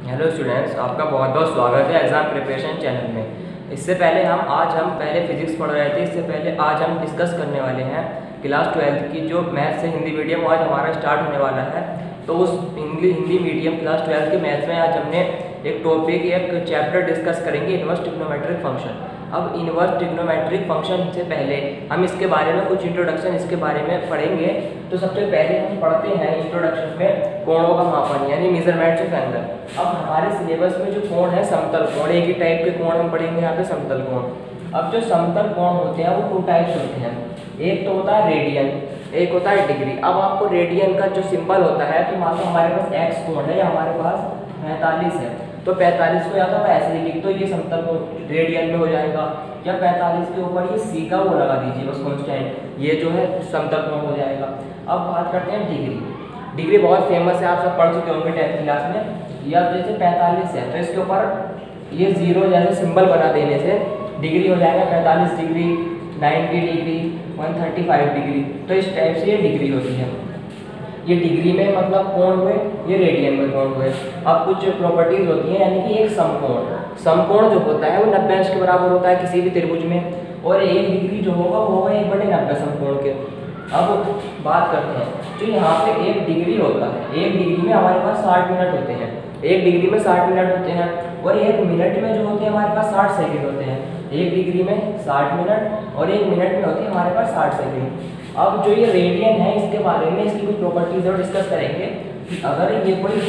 Hello students, आपका बहुत बहुत स्वागत है एग्ज़ाम प्रिपरेशन चैनल में। इससे पहले हम पहले फिजिक्स पढ़ रहे थे। इससे पहले आज हम डिस्कस करने वाले हैं क्लास 12 की जो मैथ से हिंदी मीडियम आज हमारा स्टार्ट होने वाला है। तो उस हिंदी मीडियम क्लास 12 के मैथ में आज हमने एक टॉपिक एक चैप्टर डिस्कस करेंगे, इनवर्स ट्रिग्नोमेट्रिक फंक्शन। अब इनवर्स ट्रिग्नोमेट्रिक फंक्शन से पहले हम इसके बारे में कुछ इंट्रोडक्शन इसके बारे में पढ़ेंगे। तो सबसे पहले हम पढ़ते हैं इंट्रोडक्शन में कोणों का मापन यानी मेजरमेंट्स ऑफ एंगल। अब हमारे सिलेबस में जो कोण है समतल कोण, एक ही टाइप के कोण हम पढ़ेंगे यहाँ पे समतल कोण। अब जो समतल कोण होते हैं वो 2 टाइप्स होते हैं, एक तो होता है रेडियन, एक होता है डिग्री। अब आपको रेडियन का जो सिंबल होता है, तो मान लो हमारे पास एक्स कोण है, हमारे पास 45 है, तो 45 को या तो ऐसे लिखिए तो ये समतल कोण रेडियन में हो जाएगा, या 45 के ऊपर ये सी का वो लगा दीजिए बस कांस्टेंट, ये जो है समतल कोण हो जाएगा। अब बात करते हैं डिग्री। डिग्री बहुत फेमस है, आप सब पढ़ चुके होंगे 10th क्लास में। या जैसे 45 है तो इसके ऊपर ये 0 जैसे सिंबल बना देने से डिग्री हो जाएगा 45 डिग्री, 90 डिग्री, 135 डिग्री। तो इस टाइप से ये डिग्री होती है। ये डिग्री में मतलब कोण हुए, ये रेडियन में कोण हुए। अब कुछ प्रॉपर्टीज होती हैं, यानी कि एक समकोण, समकोण जो होता है वो 90 अंश के बराबर होता है किसी भी त्रिभुज में, और 1 डिग्री जो होगा वो होगा 1/90 समकोण के। अब बात करते हैं, जो यहाँ पे 1 डिग्री होता है, 1 डिग्री में हमारे पास 60 मिनट होते हैं, 1 डिग्री में 60 मिनट होते हैं, और 1 मिनट में जो होते हैं हमारे पास 60 सेकंड होते हैं। 1 डिग्री में 60 मिनट और 1 मिनट में होते हैं हमारे पास 60 सेकंड। अब जो ये रेडियन है, इसके बारे में इसकी कुछ प्रॉपर्टीज और डिस्कस करेंगे कि अगर ये कोई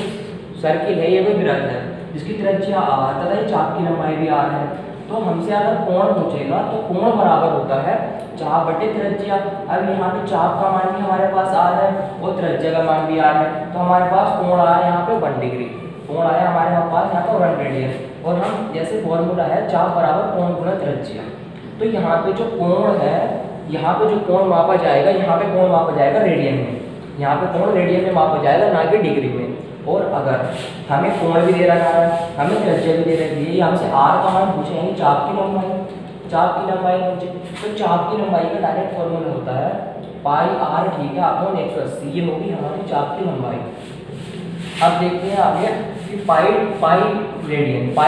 सर्किल है, ये कोई वृत्त है जिसकी त्रिज्या r तथा ये चाप की लंबाई भी r है, तो हमसे अगर कोण पूछेगा तो कोण बराबर होता है चाप बटे त्रिज्या। अब यहाँ पे चाप का मान भी हमारे पास r है और त्रिज्या का मान भी r है, तो हमारे पास कोण आया यहाँ पे 1 डिग्री, कोण आया हमारे पास यहाँ पर 1 रेडियन। और हम जैसे फॉर्मूला है चाप बराबर कोण गुणा त्रिज्या, तो यहाँ पे जो कोण है, यहाँ पे जो कोण मापा जाएगा, यहाँ पे कोण मापा जाएगा रेडियन में, यहाँ पे कोण रेडियन में मापा जाएगा, ना कि डिग्री में। और अगर हमें कोण भी दे रहा है, हमें त्रिज्या भी दे रही है, हमसे r का मान पूछे यानी चाप की लंबाई, चाप की लंबाई पूछे, तो चाप की लंबाई का डायरेक्ट फॉर्मूला होता है पाई r थीटा अपॉन 180, ये होगी हमारी चाप की लंबाई। अब देखते हैं आगे कि पाई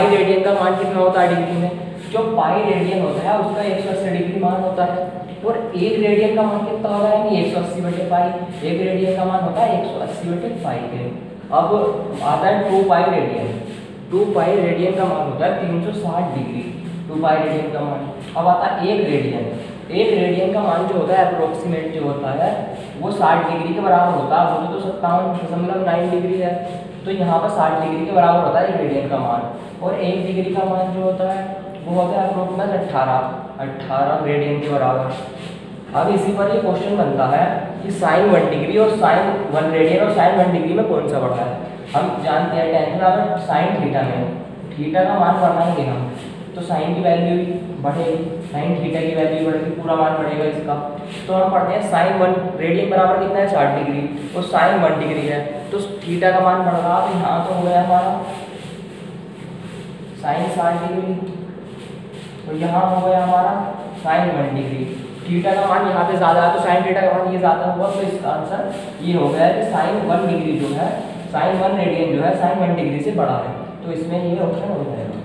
रेडियन का मान कितना होता है डिग्री में। जो पाई रेडियन होता है उसका 180 डिग्री मान होता है, और 1 रेडियन का मान कितना होता है कि 180 बटे पाई, 1 रेडियन का मान होता है 180 बटे पाई के। अब आता है 2 पाई रेडियन, 2 पाई रेडियन का मान होता है 360 डिग्री, 2 पाई रेडियन का मान। अब आता है 1 रेडियन, 1 रेडियन का मान जो होता है अप्रोक्सीमेट जो होता है वो 60 डिग्री के बराबर होता है, बोलो तो 57.9 डिग्री है, तो यहाँ पर 60 डिग्री के बराबर होता है 1 रेडियन का मान। और 1 डिग्री का मान जो होता है वो होता है अप्रोक्सीमेट 18 रेडियन के बराबर। अब इसी पर ये क्वेश्चन बनता है कि साइन 1 डिग्री और साइन 1 रेडियन और साइन 1 डिग्री में कौन सा बड़ा है। हम जानते हैं 10th में अगर साइन थीटा में थीटा का मान बनाएंगे हम, तो साइन की वैल्यू भी बढ़ेगी, साइन थीटा की वैल्यू बढ़ेगी, पूरा मान बढ़ेगा इसका। तो हम पढ़ते हैं साइन 1 रेडियन बराबर कितना है 60 डिग्री, और साइन 1 डिग्री है, तो थीटा का मान बढ़ रहा, तो यहाँ तो हो गया हमारा साइन 60 डिग्री, तो यहाँ हो गया हमारा साइन 1 डिग्री। थीटा का मान यहाँ पे ज़्यादा है तो साइन थीटा का मान ये ज़्यादा हुआ, तो इसका आंसर ये हो गया है कि साइन 1 डिग्री जो है, साइन 1 रेडियन जो है साइन 1 डिग्री से बड़ा है, तो इसमें ये ऑप्शन हो जाएगा।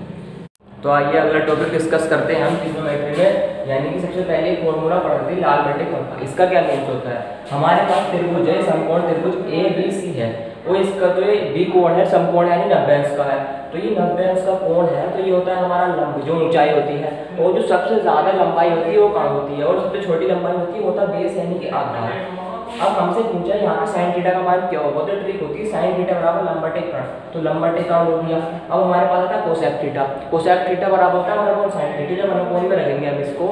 तो आइए अगला टॉपिक डिस्कस करते हैं हम ट्रिग्नोमेट्री में, यानी कि सबसे पहले फॉर्मूला पढ़ते हैं लाल बटे कर्ण का। इसका क्या मीन्स होता है, हमारे पास त्रिभुज है, समकोण त्रिभुज ABC है, और इसका जो बी कोण है समकोण यानी 90 अंश का है, तो ये 90 अंश का कोण है, तो ये होता है हमारा लंब जो ऊंचाई होती है, और जो सबसे ज़्यादा लंबाई होती है वो कहाँ होती है, और सबसे छोटी लंबाई होती है वो होता है बेस यानी कि आधार। अब हमसे पूछा यहाँ पे साइन थीटा का मान क्या होगा, तो ट्रिक होती है साइन थीटा बराबर लंब बटे कर्ण, तो लंब बटे कर्ण हो गया। अब हमारे पास आता है कोसेक थीटा, कोसेक थीटा बराबर होता है 1 साइन थीटा, जब अनुकोण में रखेंगे हम इसको,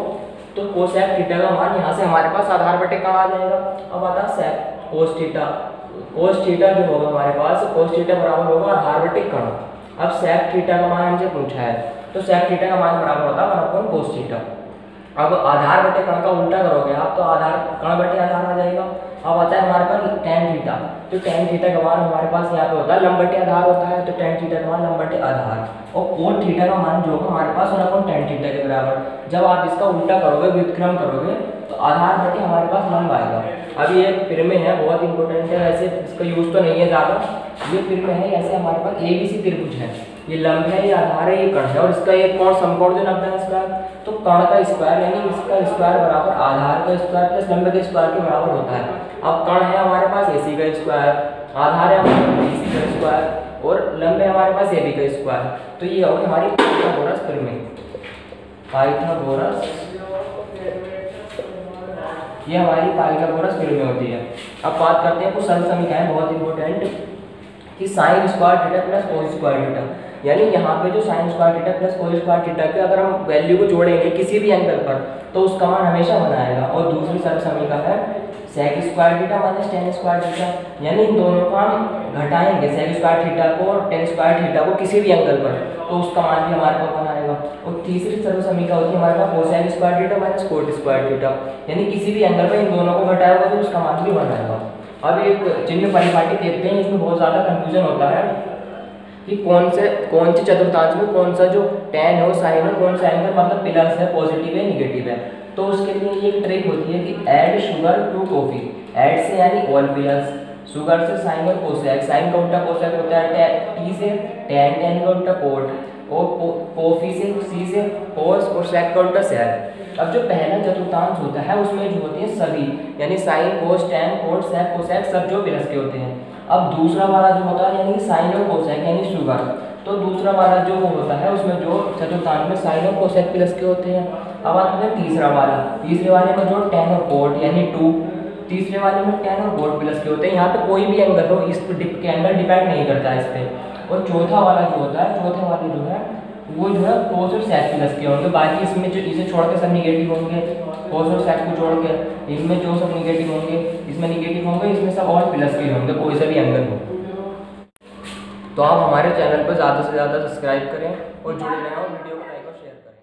तो कोसेक थीटा का मान यहाँ से हमारे पास आधार बटे कर्ण आ जाएगा। अब आता है सेक कोस थीटा, कोस थीटा जो होगा हमारे पास, कोस थीटा बराबर होगा आधार बटे कर्ण। अब सेक थीटा का मान हमसे पूछा है, तो सेक थीटा का मान बराबर होता है 1 कोस थीटा। अब आधार बटे कर्ण का उल्टा करोगे आप, तो आधार कर्ण बटे आधार आ जाएगा। अब आता है हमारे पास टेन थीटा, तो टेन थीटा का मान हमारे पास यहाँ पे होता है लंब बटे आधार होता है, तो टेन थीटा का मान लंब बटे आधार, और कोट थीटा का मान जो होगा हमारे पास 1 टेन थीटा के बराबर। जब आप इसका उल्टा करोगे, व्युत्क्रम करोगे, तो आधार बटे हमारे पास लंब आएगा। अब ये फिर में है, बहुत इंपॉर्टेंट है, वैसे इसका यूज तो नहीं है ज़्यादा, ये फिर में है, ऐसे हमारे पास ABC त्रिभुज है, ये लंब है, ये आधार है, ये कर्ण है, और इसका एक कोण समकोण जो नापना है इसका, तो कर्ण का स्क्वायर यानी इसका स्क्वायर बराबर आधार का स्क्वायर प्लस लंब के स्क्वायर के बराबर होता है। अब कर्ण है हमारे पास AC का स्क्वायर, आधार है हमारे पास BC का स्क्वायर और लंब है हमारे पास AB का स्क्वायर। तो ये होगी हमारी पाइथागोरस प्रमेय, पाइथागोरस, ये हमारी पाइथागोरस प्रमेय होती है। अब बात करते हैं कुछ सरल समीकरण बहुत इंपॉर्टेंट कि sine square theta plus cos square theta, यानी यहाँ पे जो sine square theta plus cos square theta के अगर हम वैल्यू को जोड़ेंगे किसी भी एंगल पर तो उसका मान हमेशा बना आएगा। और दूसरी सरल समीकरण है sec square theta minus tan square theta, यानी इन दोनों का हम घटाएंगे सेक स्क्वायर थीटा को और टेन स्क्वायर थीटा को किसी भी एंगल पर तो उसका मान भी हमारे पास बना आएगा। और तीसरी सरल समीकरण होती है हमारे पास cosec square theta minus cot square theta, यानी किसी भी एंगल पर इन दोनों को घटाएगा तो उसका मान भी बना आएगा। अब एक चिन्ह परिपाटी देखते हैं, इसमें बहुत ज़्यादा कंफ्यूजन होता है कि कौन से चतुर्थांश में कौन सा जो tan है वो साइन है, कौन सा एंगल मतलब प्लस है, पॉजिटिव है, निगेटिव है। तो उसके लिए ये एक ट्रिक होती है कि add sugar to coffee, add से यानी ऑल प्लस, शुगर से साइन और कोसेक, साइन का उल्टा कोसेक होता है, टी से tan, tan का उल्टा कोट, और कॉफी से सी से कोस और सेक का उल्टा सेक। अब जो पहला चतुर्थांश होता है उसमें जो होती है सभी, यानी sine cos tan cot sec cosec सब जो प्लस के होते हैं। अब दूसरा वाला जो होता है यानी साइन और कोसेक यानी शुगर, तो दूसरा वाला जो होता है उसमें जो चतुर्थांश में साइन और कोसेक प्लस के होते हैं। अब आते हैं तीसरा वाला, तीसरे वाले में जो टैन और कोट यानी 2, तीसरे वाले में टैन और कोट प्लस के होते हैं। यहाँ पे कोई भी एंगल हो इस के एंगल डिपेंड नहीं करता है इस पर। और चौथा वाला जो होता है, चौथे वाले जो है वो जो है कोस और सेक प्लस के होंगे, बाकी इसमें जो इसे छोड़ के सब निगेटिव होंगे, कोस और सेक को छोड़ के इनमें जो सब निगेटिव होंगे इसमें निगेटिव होंगे, इसमें सब और प्लस के होंगे, कोई सा भी एंगल हो। तो आप हमारे चैनल पर ज़्यादा से ज़्यादा सब्सक्राइब करें और जुड़े रहें और वीडियो को लाइक और शेयर करें।